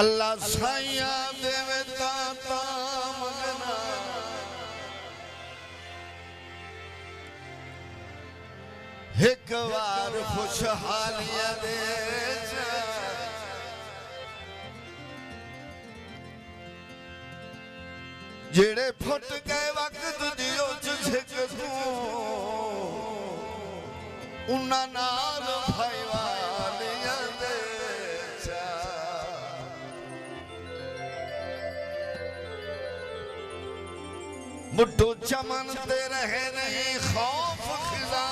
अल्लाह साइया देवता मगना एक बार खुशहालियां दे जेड़े फुट गए वक्त दियो जिक तू उन्ना नाल भाईवालियां दे मुट्ठू चमन ते रहे नहीं खौफ खिजा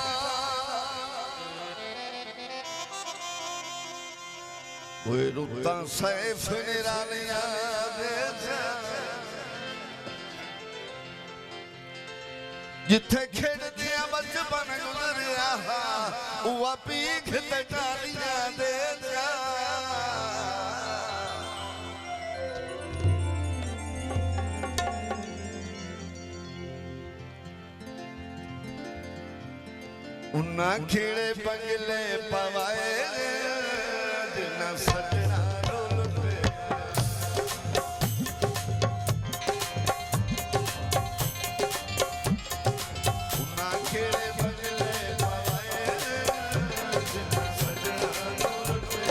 कोई रुता सैफ निरालियां दे जिथे खेड़दियां बचपन गुजरिया उहा पीख ते टालियां दे उन्ना खिड़े बंगले पवाए जिन्ना सजना डोलते उन्ना खिड़े बंगले पवाए जिन्ना सजना डोलते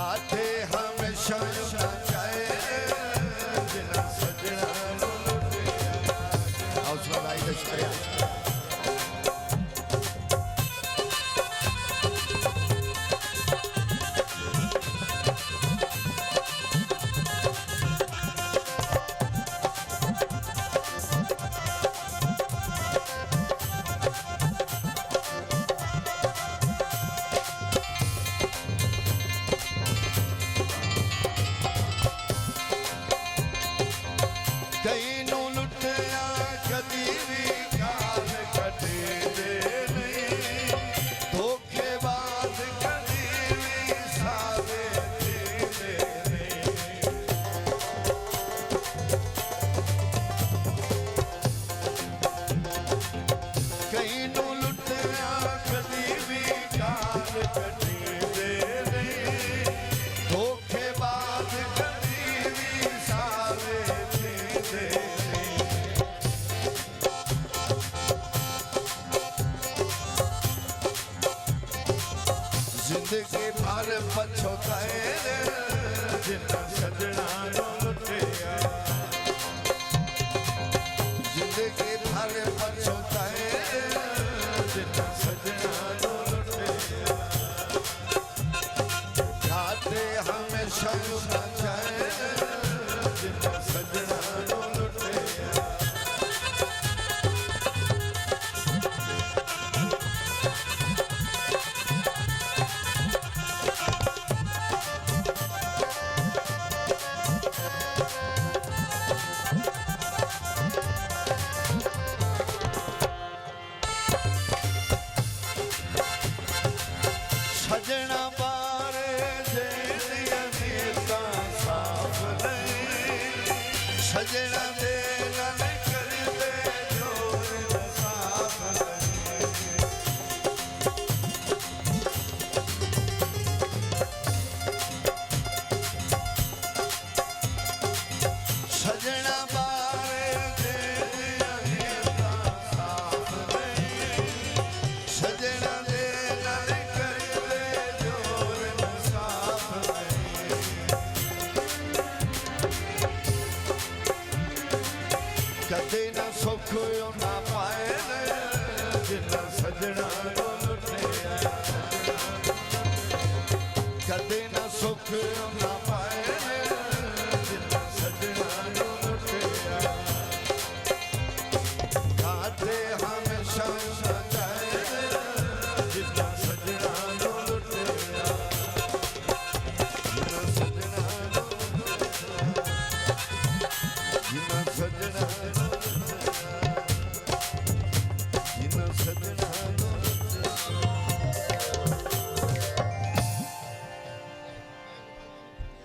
आते हमेशा चाहे जिन्ना सजना जिंदगी भर पछताए जिन्ना सजना लुटिया जिंदगी भर पछताए जिन्ना सजना लुटिया जाते हमेशा चाहे जिन्ना सजना लुटिया सजना बारे जेदियां नीयतां साफ नहीं सजना दे गल करदे जोर साफ नहीं सजना बारे जेदियां नीयतां साफ नहीं सजना कदे ना सुख ना पाए जिन्ना सजना लुटिया कदे ना सुख ना पाए